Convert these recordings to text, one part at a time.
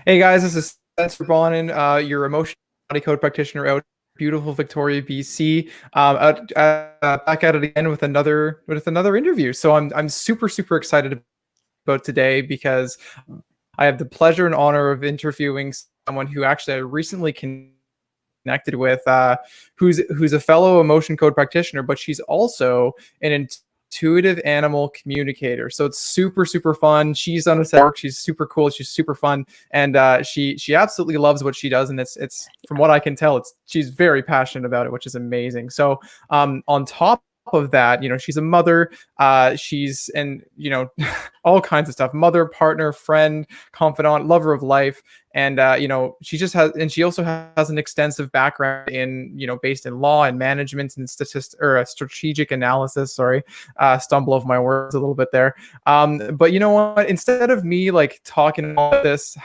Hey guys, this is Spencer Bonin, your emotional body code practitioner out in beautiful Victoria, BC. Back at it again with another interview. So I'm super excited about today because I have the pleasure and honor of interviewing someone who actually I recently connected with, who's a fellow emotion code practitioner, but she's also an intuitive animal communicator. So it's super fun. She's on a set work. She's super cool. She's super fun, and she absolutely loves what she does. And it's from what I can tell, she's very passionate about it, which is amazing. So on top of that, she's a mother, she's and all kinds of stuff: mother, partner, friend, confidant, lover of life. And she also has an extensive background in based in law and management and strategic analysis. Sorry, stumble over my words a little bit there. But you know what, instead of me like talking about this,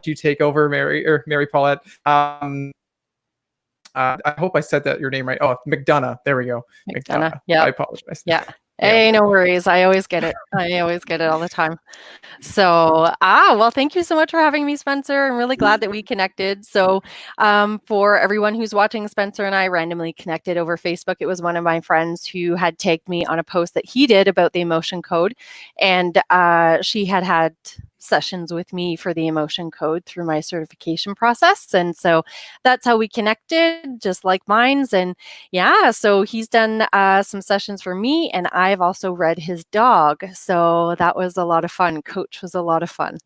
you take over, Mary Paulette. I hope I said that your name right. Oh, McDonogh. There we go. McDonogh. Yeah. I apologize. Yeah. Hey, no worries. I always get it. I always get it all the time. So, well, thank you so much for having me, Spencer. I'm really glad that we connected. So, for everyone who's watching, Spencer and I randomly connected over Facebook. It was one of my friends who had tagged me on a post that he did about the emotion code. And she had sessions with me for the emotion code through my certification process. And so that's how we connected, just like minds. And yeah, so he's done some sessions for me, and I've also read his dog. So that was a lot of fun. Coach was a lot of fun.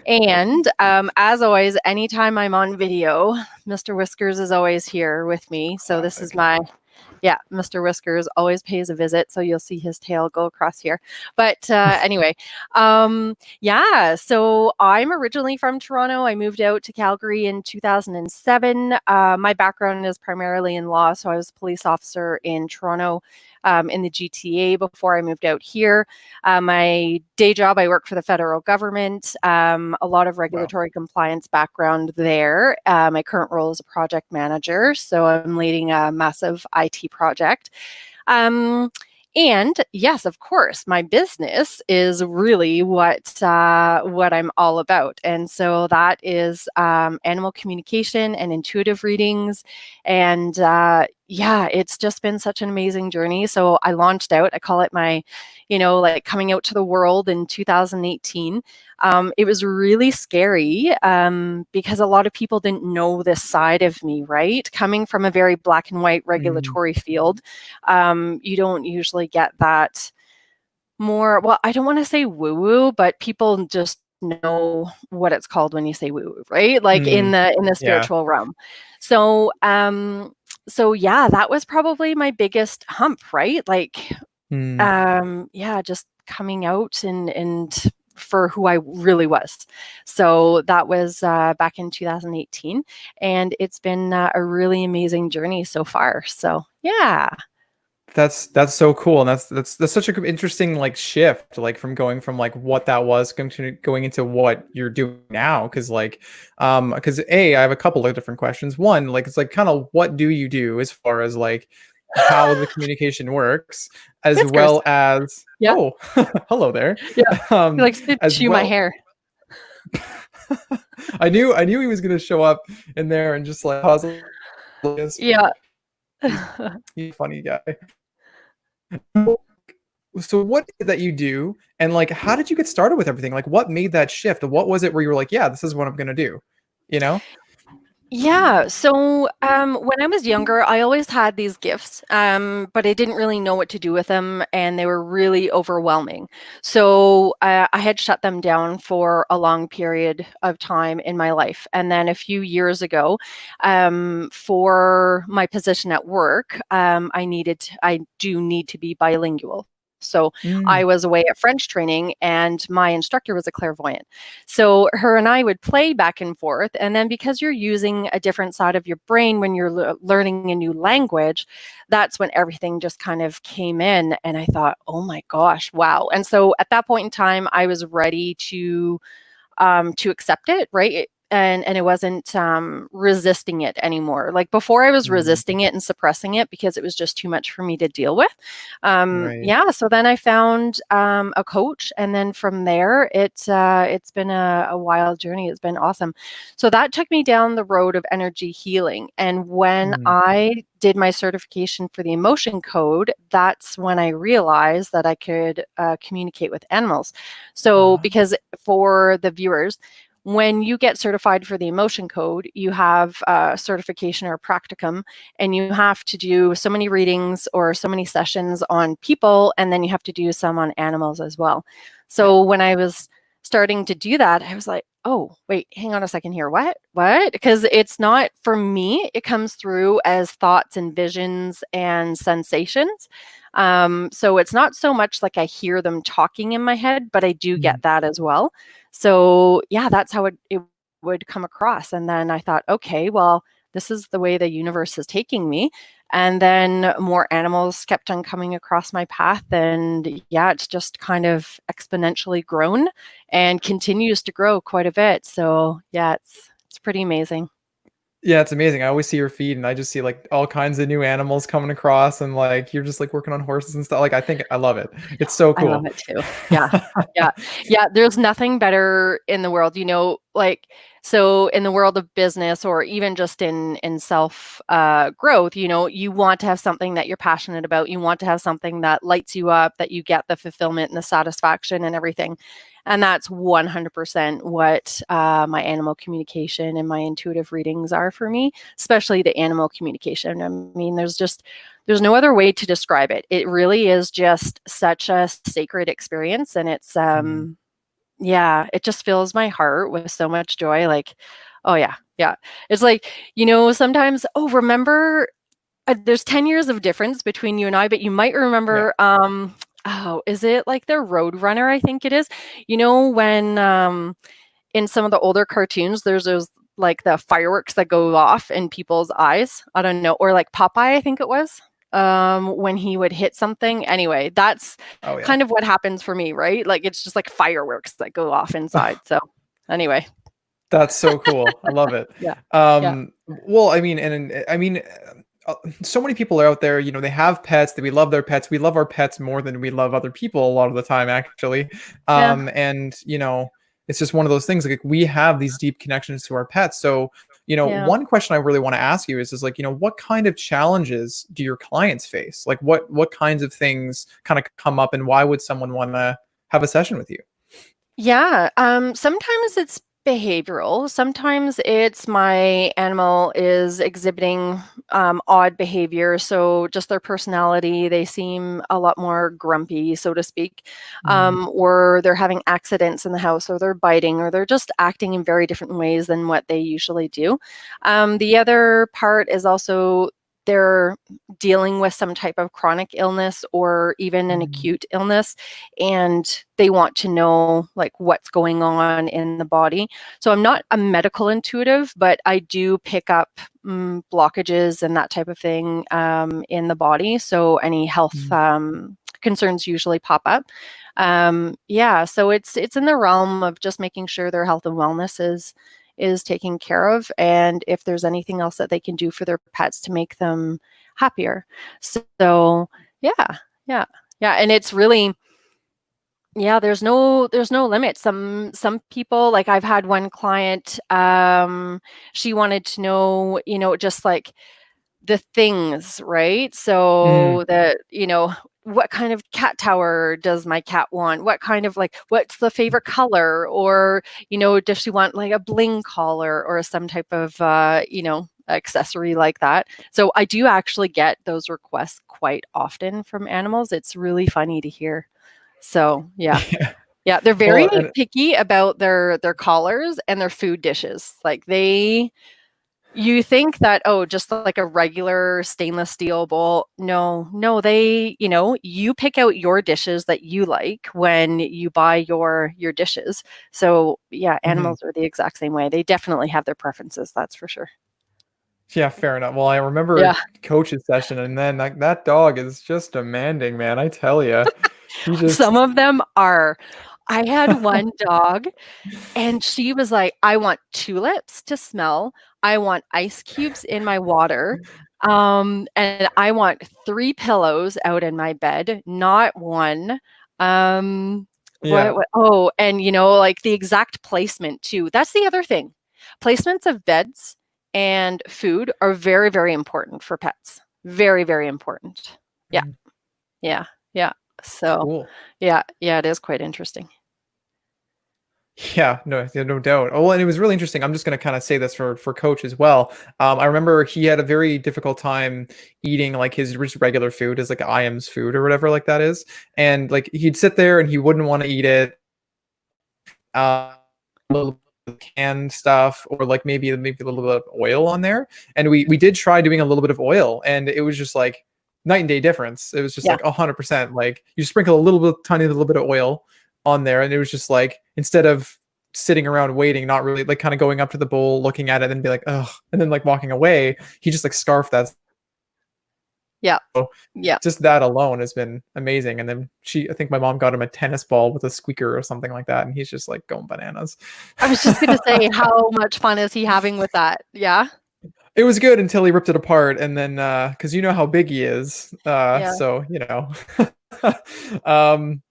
And as always, anytime I'm on video, Mr. Whiskers is always here with me. So this is Mr. Whiskers always pays a visit. So you'll see his tail go across here. But anyway, so I'm originally from Toronto. I moved out to Calgary in 2007. My background is primarily in law. So I was a police officer in Toronto, in the GTA before I moved out here. My day job, I work for the federal government, a lot of regulatory compliance background there. My current role is a project manager, so I'm leading a massive IT project. And yes, of course, my business is really what I'm all about. And so that is animal communication and intuitive readings. And it's just been such an amazing journey. So I launched out, I call it my, like coming out to the world in 2018. It was really scary because a lot of people didn't know this side of me, right? Coming from a very black and white regulatory field, you don't usually get that more, well, I don't want to say woo-woo, but people just know what it's called when you say woo-woo, right? Like in the spiritual realm. So, that was probably my biggest hump, right? Like, just coming out and for who I really was. So that was back in 2018, and it's been a really amazing journey so far. So yeah. That's so cool, and that's such an interesting like shift, like from going from like what that was going into what you're doing now. Because because I have a couple of different questions. One, like it's like kind of what do you do as far as like how the communication works, as Whiskers. well as oh, hello there. Yeah, he likes to chew my hair. I knew he was gonna show up in there and just like puzzle. Yeah. He's a funny guy. So what is it that you do, and like how did you get started with everything? Like what made that shift? What was it where you were like, yeah, this is what I'm gonna do, Yeah. So when I was younger, I always had these gifts, but I didn't really know what to do with them, and they were really overwhelming. So I had shut them down for a long period of time in my life. And then a few years ago, for my position at work, I do need to be bilingual. So I was away at French training, and my instructor was a clairvoyant. So her and I would play back and forth. And then because you're using a different side of your brain when you're learning a new language, that's when everything just kind of came in. And I thought, oh my gosh, wow. And so at that point in time, I was ready to accept it, right? and it wasn't resisting it anymore. Like before, I was Mm. resisting it and suppressing it because it was just too much for me to deal with. Right. Yeah, so then I found a coach, and then from there, it's been a wild journey. It's been awesome. So that took me down the road of energy healing, and when Mm. I did my certification for the emotion code, that's when I realized that I could communicate with animals. So, because for the viewers, when you get certified for the emotion code, you have a certification or a practicum, and you have to do so many readings or so many sessions on people, and then you have to do some on animals as well. So when I was starting to do that, I was like, oh, wait, hang on a second here. What? Because it's not for me, it comes through as thoughts and visions and sensations. So it's not so much like I hear them talking in my head, but I do get that as well. So yeah, that's how it would come across. And then I thought, okay, well, this is the way the universe is taking me. And then more animals kept on coming across my path. And yeah, it's just kind of exponentially grown and continues to grow quite a bit. So yeah, it's pretty amazing. Yeah, it's amazing. I always see your feed and I just see like all kinds of new animals coming across and like you're just like working on horses and stuff. Like I think I love it. It's so I love cool. it too. Yeah. Yeah. Yeah. There's nothing better in the world, like, so in the world of business or even just in self growth, you want to have something that you're passionate about. You want to have something that lights you up, that you get the fulfillment and the satisfaction and everything. And that's 100% what my animal communication and my intuitive readings are for me, especially the animal communication. I mean, there's no other way to describe it. It really is just such a sacred experience. And it's, yeah, it just fills my heart with so much joy. Like, oh yeah, yeah. It's like, sometimes, oh, remember, there's 10 years of difference between you and I, but you might Yeah. remember, oh, is it like the Roadrunner? I think it is. When in some of the older cartoons, there's those like the fireworks that go off in people's eyes. I don't know, or like Popeye, I think it was, when he would hit something. Anyway, that's Oh yeah. kind of what happens for me, right? Like it's just like fireworks that go off inside. So anyway, That's so cool. I love it. yeah, yeah, Well, I mean, so many people are out there, they have pets, that we love their pets. We love our pets more than we love other people a lot of the time, actually. yeah, And, it's just one of those things like we have these deep connections to our pets. So, yeah. one question I really want to ask you is like, what kind of challenges do your clients face? Like what kinds of things kind of come up and why would someone want to have a session with you? Yeah, sometimes it's behavioral. Sometimes it's my animal is exhibiting odd behavior. So just their personality, they seem a lot more grumpy, so to speak, Mm. or they're having accidents in the house, or they're biting, or they're just acting in very different ways than what they usually do. The other part is also they're dealing with some type of chronic illness or even an Mm. acute illness, and they want to know like what's going on in the body. So I'm not a medical intuitive, but I do pick up blockages and that type of thing in the body. So any health Mm. concerns usually pop up. Yeah, so it's in the realm of just making sure their health and wellness is taken care of, and if there's anything else that they can do for their pets to make them happier. So yeah, yeah, yeah, and it's really, yeah, there's no limit. Some people, like I've had one client, she wanted to know, just like the things, right? Mm. So what kind of cat tower does my cat want? What kind of like, what's the favorite color? Or, does she want like a bling collar or some type of, accessory like that? So I do actually get those requests quite often from animals. It's really funny to hear. So yeah. Yeah. Yeah, they're very Well, and picky about their collars and their food dishes. Like you think that, oh, just like a regular stainless steel bowl. No, no, you pick out your dishes that you like when you buy your dishes. So yeah, mhm. animals are the exact same way. They definitely have their preferences, that's for sure. Yeah, fair enough. Well, I Yeah. remember coach's session, and then that dog is just demanding, man. I tell you, he Some just of them are. I had one dog and she was like, I want tulips to smell. I want ice cubes in my water. And I want 3 pillows out in my bed, not one. Yeah. Oh, and like the exact placement too. That's the other thing. Placements of beds and food are very, very important for pets. Very, very important. Yeah. Mhm. Yeah. Yeah. So Cool. yeah, it is quite interesting. Yeah, no, yeah, no doubt. Oh, and it was really interesting. I'm just going to kind of say this for Coach as well. I remember he had a very difficult time eating like his just regular food, his like IAMS food or whatever like that is, and like he'd sit there and he wouldn't want to eat it. A little bit of canned stuff, or like maybe a little bit of oil on there. And we did try doing a little bit of oil, and it was just like night and day difference. It was just Yeah. like 100%. Like you sprinkle a little bit, tiny little bit of oil on there, and it was just like instead of sitting around waiting, not really like kind of going up to the bowl, looking at it, and be like, oh, and then like walking away, he just like scarfed that. Yeah. So Yeah. just that alone has been amazing. And then I think my mom got him a tennis ball with a squeaker or something like that, and he's just like going bananas. I was just gonna say, how much fun is he having with that? Yeah. It was good until he ripped it apart, and then because you know how big he is, Yeah. so you know. But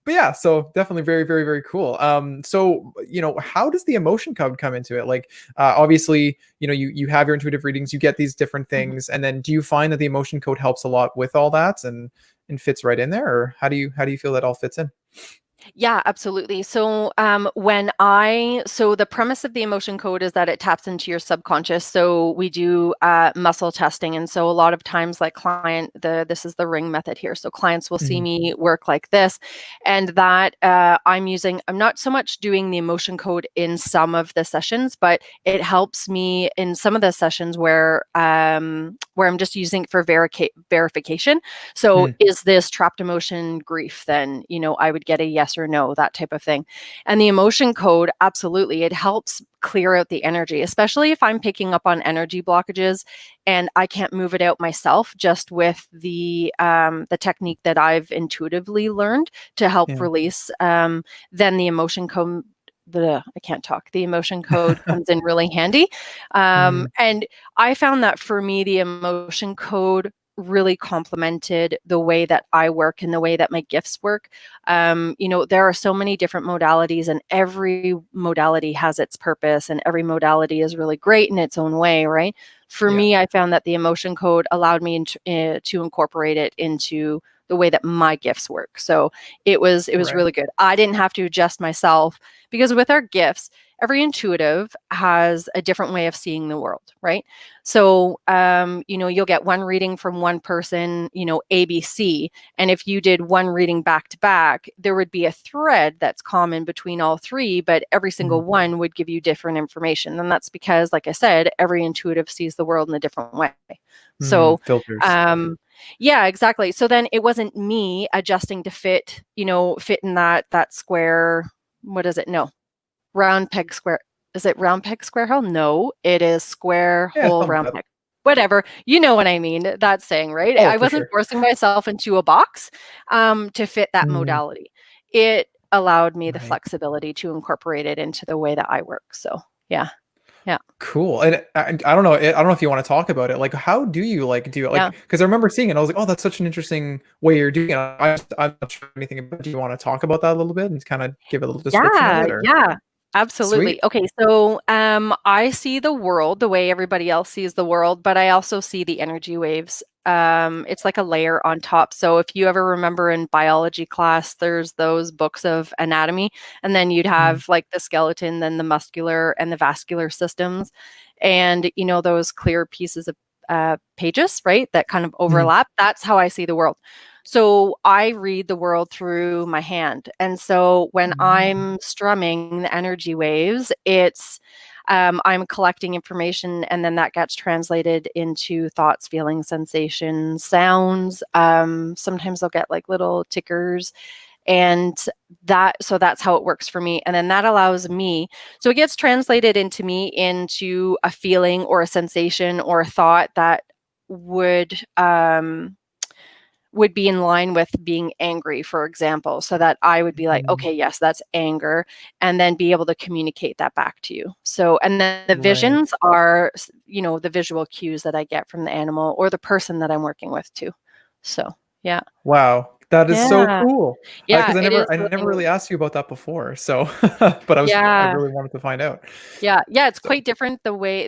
yeah, so definitely very, very, very cool. So how does the emotion code come into it? Like, obviously, you have your intuitive readings, you get these different Mhm. things, and then do you find that the emotion code helps a lot with all that and fits right in there, or how do you feel that all fits in? Yeah, absolutely. So, so the premise of the emotion code is that it taps into your subconscious. So we do muscle testing, and so a lot of times, like this is the ring method here. So clients will see Mhm. me work like this, and that I'm not so much doing the emotion code in some of the sessions, but it helps me in some of the sessions where I'm just using it for verification. So Mm. is this trapped emotion grief? Then, I would get a yes or no, that type of thing. And the emotion code, absolutely, it helps clear out the energy, especially if I'm picking up on energy blockages and I can't move it out myself, just with the technique that I've intuitively learned to help Yeah. release. Then the emotion code. I can't talk. The emotion code comes in really handy. Mm. And I found that for me, the emotion code really complemented the way that I work and the way that my gifts work. There are so many different modalities, and every modality has its purpose, and every modality is really great in its own way, right? For Yeah. me, I found that the emotion code allowed me to incorporate it into the way that my gifts work. So it was Right. really good. I didn't have to adjust myself, because with our gifts, every intuitive has a different way of seeing the world, right? So, you'll get one reading from one person, ABC. And if you did one reading back to back, there would be a thread that's common between all three, but every single Mhm. one would give you different information. And that's because, like I said, every intuitive sees the world in a different way. So, Filters. um, yeah, exactly. So then it wasn't me adjusting to fit in that square. What is it? No, round peg square. Is it round peg square hole? No, it is square Yeah, hole something round like that. peg. Whatever. You know what I mean. That saying, right? Oh, I for wasn't sure. forcing myself into a box to fit that Mm. modality. It allowed me the Right. flexibility to incorporate it into the way that I work. So yeah. Yeah. Cool. And I don't know. I don't know if you want to talk about it. Like, how do you like do it? Yeah. Like, because I remember seeing it. I was like, oh, that's such an interesting way you're doing it. I'm not sure anything about. Do you want to talk about that a little bit and kind of give a little description of Yeah, it, or yeah, absolutely. sweet? Okay, so I see the world the way everybody else sees the world, but I also see the energy waves. It's like a layer on top. So if you ever remember in biology class, there's those books of anatomy, and then you'd Mm. have like the skeleton, then the muscular and the vascular systems, and those clear pieces of pages, right, that kind of Mm. overlap. That's how I see the world. So I read the world through my hand. And so when Mm. I'm strumming the energy waves, I'm collecting information, and then that gets translated into thoughts, feelings, sensations, sounds. Sometimes I'll get like little tickers, and so that's how it works for me. And then that allows me, so it gets translated into a feeling or a sensation or a thought that would would be in line with being angry, for example, so that I would be like, okay, yes, that's anger, and then be able to communicate that back to you. So, and then the visions are, the visual cues that I get from the animal or the person that I'm working with too. So, yeah. Wow, that is so Yeah. cool. Yeah, Because it is I really never really neat. asked you about that before. So, but I Yeah. really wanted to find out. Yeah, it's So, quite different the way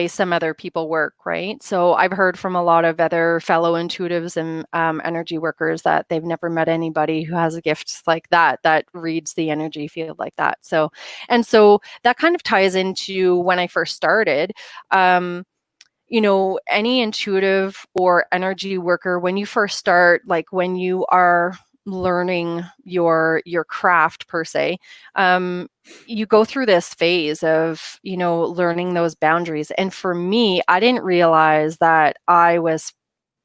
some other people work, right? So I've heard from a lot of other fellow intuitives and energy workers that they've never met anybody who has a gift like that reads the energy field like that. So that kind of ties into when I first started. Any intuitive or energy worker, when you first start, like when you are learning your craft per se, you go through this phase of learning those boundaries. And for me, I didn't realize that I was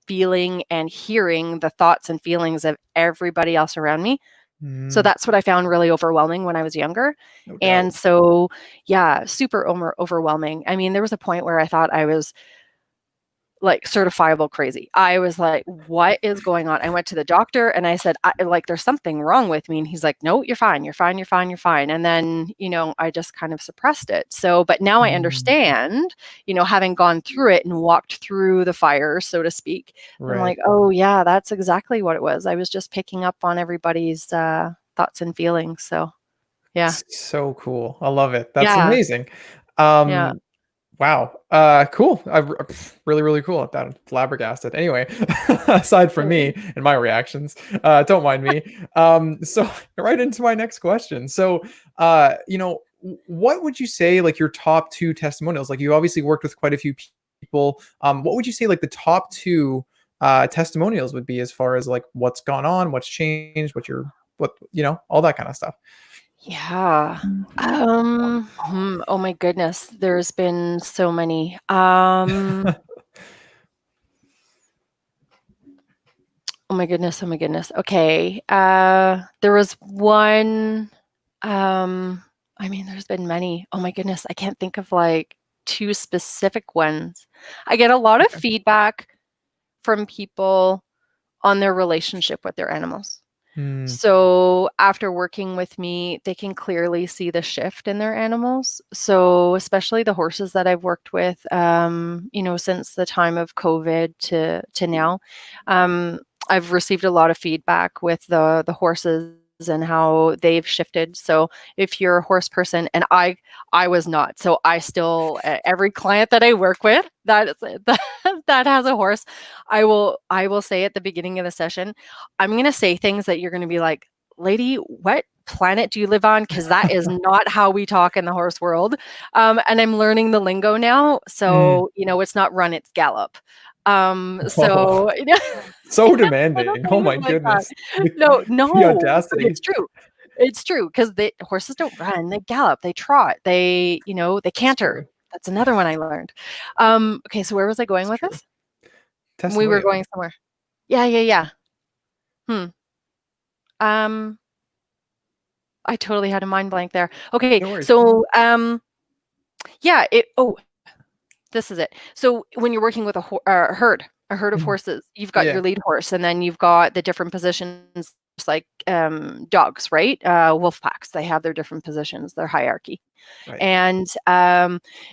feeling and hearing the thoughts and feelings of everybody else around me. So that's what I found really overwhelming when I was younger. no And doubt. so, yeah, super overwhelming. I mean, there was a point where I thought I was like certifiable crazy. I was like, what is going on? I went to the doctor and I said, there's something wrong with me. And he's like, no, you're fine. You're fine. You're fine. You're fine. And then, I just kind of suppressed it. So, but now I understand, having gone through it and walked through the fire, so to speak. I'm like, oh yeah, that's exactly what it was. I was just picking up on everybody's thoughts and feelings. So yeah. So cool. I love it. That's Yeah. amazing. Yeah. Wow. Cool. Really, really cool. That flabbergasted. Anyway, aside from me and my reactions, don't mind me. So right into my next question. So, what would you say like your top two testimonials? Like you obviously worked with quite a few people. What would you say like the top two testimonials would be as far as like what's gone on, what's changed, all that kind of stuff. Yeah. Oh my goodness, there's been so many. Oh my goodness, oh my goodness. Okay. There was one, I mean, there's been many. Oh my goodness, I can't think of like two specific ones. I get a lot of feedback from people on their relationship with their animals. Hmm. So after working with me, they can clearly see the shift in their animals. So especially the horses that I've worked with, since the time of COVID to now, I've received a lot of feedback with the horses and how they've shifted. So if you're a horse person, and I was not, so I still every client that I work with that has a horse, I will say at the beginning of the session, I'm going to say things that you're going to be like, lady, what planet do you live on? Because that is not how we talk in the horse world. And I'm learning the lingo now. So, it's not run, it's gallop. Oh, So, so little demanding. Oh things my like that. goodness. The No, but audacity. it's true. It's true because the horses don't run, they gallop, they trot, they It's canter. true. That's another one I learned. Okay, so where was I going It's with true. this? We were Testimonial. going somewhere. Yeah, yeah, yeah. Hmm. Um, I totally had a mind blank there. Okay, No worries. so yeah, this is it. So when you're working with a herd of Mhm. horses, you've got Yeah. your lead horse, and then you've got the different positions, just like dogs, right? Wolf packs, they have their different positions, their hierarchy. Right. And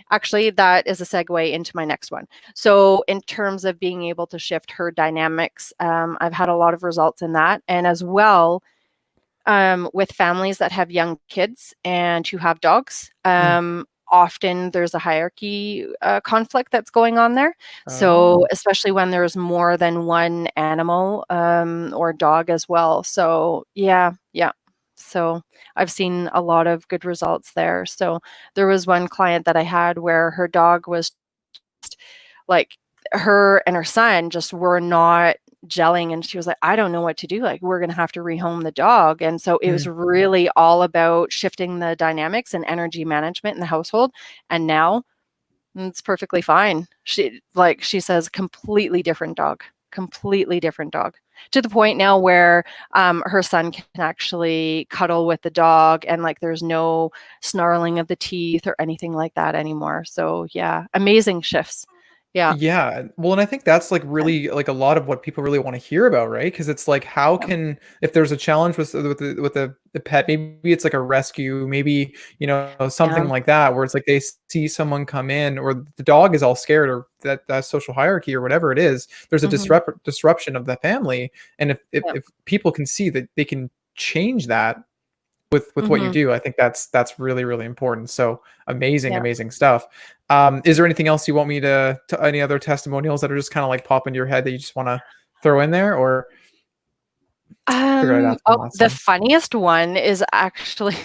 actually, that is a segue into my next one. So in terms of being able to shift herd dynamics, I've had a lot of results in that, and as well with families that have young kids and who have dogs. Often there's a hierarchy conflict that's going on there. So, Oh. especially when there's more than one animal or dog as well. So, yeah, yeah. So, I've seen a lot of good results there. So, there was one client that I had where her dog was like, her and her son just were not gelling, and she was like, I don't know what to do, like we're going to have to rehome the dog. And so it was really all about shifting the dynamics and energy management in the household. And now it's perfectly fine. She says completely different dog, to the point now where her son can actually cuddle with the dog, and like there's no snarling of the teeth or anything like that anymore. So yeah, amazing shifts. Yeah. Yeah. Well, and I think that's like really like a lot of what people really want to hear about, right? Because it's like, how Yeah. can, if there's a challenge with the pet, maybe it's like a rescue, maybe, something Yeah. like that, where it's like they see someone come in, or the dog is all scared, or that social hierarchy or whatever it is, there's a Mhm. disruption of the family. And Yeah. if people can see that they can change that with what you Mhm. do, I think that's really, really important. So amazing, Yeah. amazing stuff. Is there anything else you want me to any other testimonials that are just kind of like pop into your head that you just want to throw in there, or figure I'd ask one Oh, last the time? funniest one is actually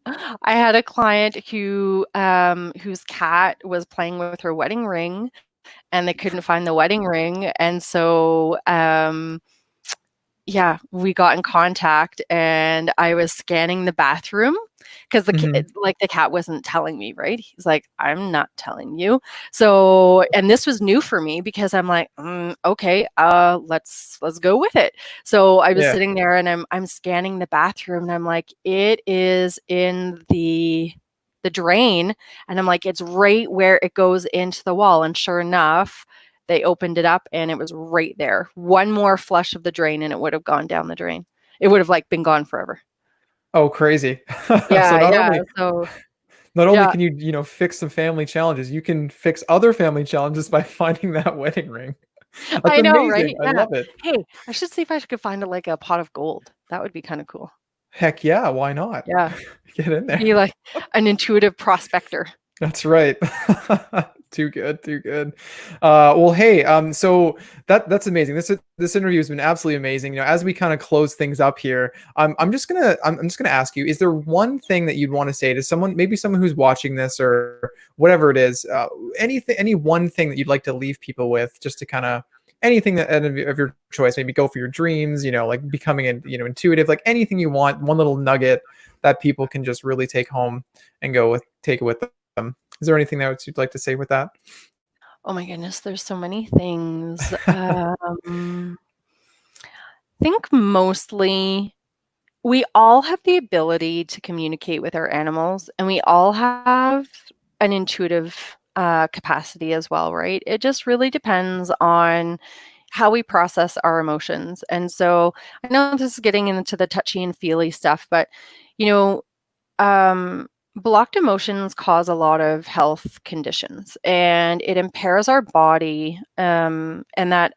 I had a client whose cat was playing with her wedding ring, and they couldn't find the wedding ring, and so, yeah, we got in contact, and I was scanning the bathroom because Hmm. the cat wasn't telling me, right? He's like, "I'm not telling you." So, and this was new for me because I'm like, okay, let's go with it." So I was Yeah. sitting there and I'm scanning the bathroom and I'm like, "It is in the drain," and I'm like, "It's right where it goes into the wall." And sure enough, they opened it up and it was right there. One more flush of the drain and it would have gone down the drain. It would have like been gone forever. Oh, crazy. So Yeah, not yeah. only So not only yeah, can you fix some family challenges, you can fix other family challenges by finding that wedding ring. That's I know, right? amazing. I Yeah. love it. Hey, I should see if I could find like a pot of gold. That would be kind of cool. Heck yeah, why not? Yeah. Get in there. Be like an intuitive prospector. That's right. Too good, too good. Well, hey, so that's amazing. This interview has been absolutely amazing. As we kind of close things up here, I'm just gonna ask you: is there one thing that you'd want to say to someone, maybe someone who's watching this or whatever it is, any one thing that you'd like to leave people with, just to kind of anything that of your choice, maybe go for your dreams, like becoming intuitive, like anything you want, one little nugget that people can just really take home and take it with them. Is there anything else you'd like to say with that? Oh my goodness, there's so many things. Think mostly we all have the ability to communicate with our animals, and we all have an intuitive capacity as well, right? It just really depends on how we process our emotions. And so I know this is getting into the touchy and feely stuff, but you know, blocked emotions cause a lot of health conditions, and it impairs our body, and that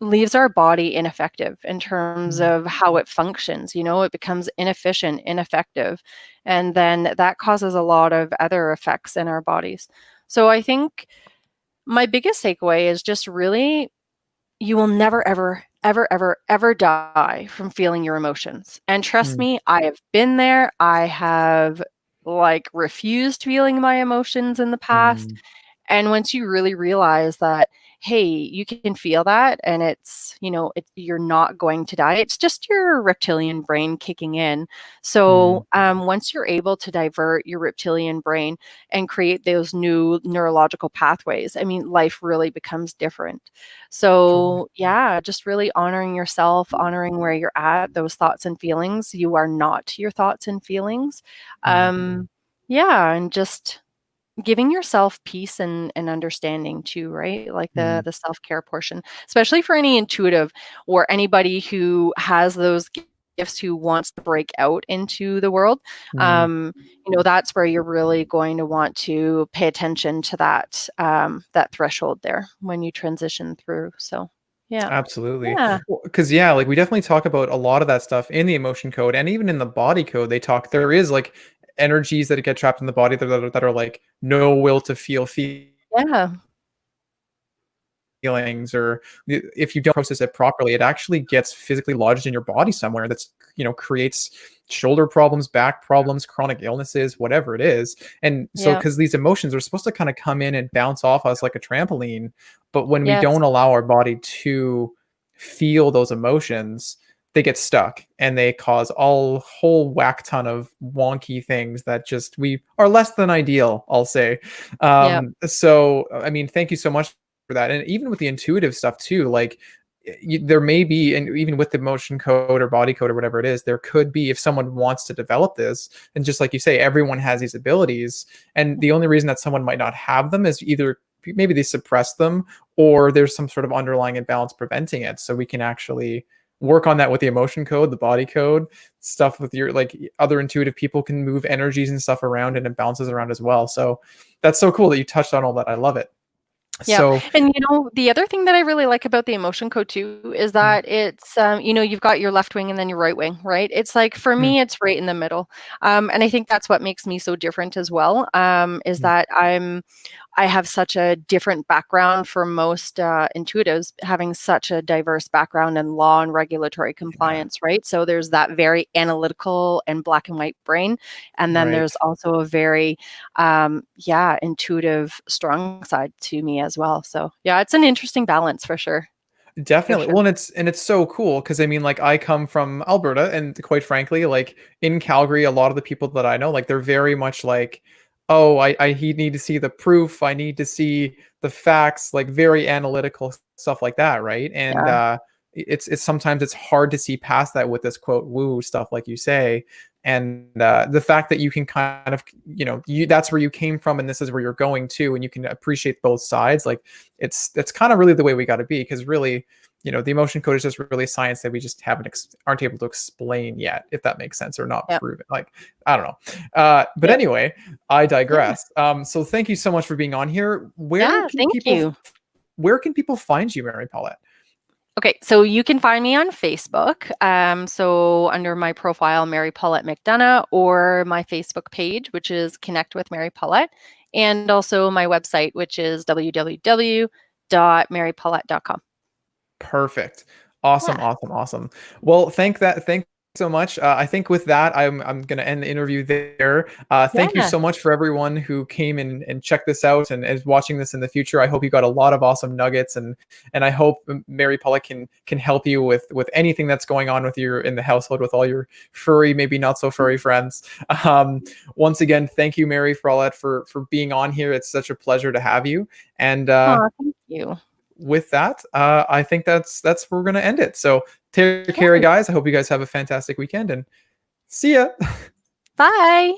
leaves our body ineffective in terms Mm, of how it functions. It becomes inefficient, ineffective, and then that causes a lot of other effects in our bodies. So I think my biggest takeaway is just really, you will never, ever, ever, ever, ever die from feeling your emotions. And trust mm, me, I have been there. I have like refused feeling my emotions in the past. mm, And once you really realize that, hey, you can feel that and you're not going to die. It's just your reptilian brain kicking in. mm. So once you're able to divert your reptilian brain and create those new neurological pathways, I mean, life really becomes different. Totally. So yeah, just really honoring yourself, honoring where you're at, those thoughts and feelings. You are not your thoughts and feelings. Mm, Yeah, and just giving yourself peace and understanding too, right? Like mm, the self-care portion, especially for any intuitive or anybody who has those gifts who wants to break out into the world. mm. um that's where you're really going to want to pay attention to that threshold there when you transition through. So yeah. Absolutely. Yeah. Because yeah, like we definitely talk about a lot of that stuff in the emotion code, and even in the body code. There is like energies that get trapped in the body that are like no will to feel Yeah. feelings, or if you don't process it properly, it actually gets physically lodged in your body somewhere. That's creates shoulder problems, back problems, chronic illnesses, whatever it is. And so, Yeah. because these emotions are supposed to kind of come in and bounce off us like a trampoline, but when we Yes. don't allow our body to feel those emotions, they get stuck and they cause all whole whack ton of wonky things that just we are less than ideal, I'll say. Yeah. So I mean, thank you so much for that. And even with the intuitive stuff too, like there may be, and even with the motion code or body code or whatever it is, there could be, if someone wants to develop this, and just like you say, everyone has these abilities, and the only reason that someone might not have them is either maybe they suppress them, or there's some sort of underlying imbalance preventing it. So we can actually work on that with the emotion code, the body code, stuff with your like other intuitive people can move energies and stuff around, and it bounces around as well. So that's so cool that you touched on all that. I love it. Yeah. So And the other thing that I really like about the emotion code too is that it's you've got your left wing and then your right wing, right? It's like for mm, me, it's right in the middle. And I think that's what makes me so different as well. Is mm, that I have such a different background from most intuitives, having such a diverse background in law and regulatory yeah, compliance, right? So there's that very analytical and black and white brain. And then right. there's also a very, intuitive, strong side to me as well. So yeah, it's an interesting balance for sure. For Definitely. sure. Well, and it's so cool because I mean, like, I come from Alberta, and quite frankly, like in Calgary, a lot of the people that I know, like, they're very much like, oh, I he need to see the proof, I need to see the facts, like very analytical stuff like that, right? And Yeah. it's sometimes it's hard to see past that with this quote woo stuff, like you say. And the fact that you can kind of, that's where you came from, and this is where you're going to, and you can appreciate both sides, like it's kind of really the way we got to be, because really, the emotion code is just really science that we just aren't able to explain yet, if that makes sense, or not Yeah. prove it. Like, I don't know. But Yeah. anyway, I Yeah. digress. So thank you so much for being on here. Yeah. Thank you. Where can people find you, Mary Paulette? Okay, so you can find me on Facebook. So under my profile, Mary Paulette McDonogh, or my Facebook page, which is Connect with Mary Paulette, and also my website, which is www.marypaulette.com. Perfect. Awesome, Yeah, awesome, awesome. Well, thank so much. I think with that, I'm gonna end the interview there. Thank you yeah, so much for everyone who came and checked this out and is watching this in the future. I hope you got a lot of awesome nuggets, and I hope Mary Paulette can help you with anything that's going on with your in the household with all your furry, maybe not so furry friends. Um, Once again, thank you, Mary Paulette, for being on here. It's such a pleasure to have you. And oh, thank you. with that, I think that's where we're gonna end it. So take care, Okay, guys. I hope you guys have a fantastic weekend, and see ya. bye.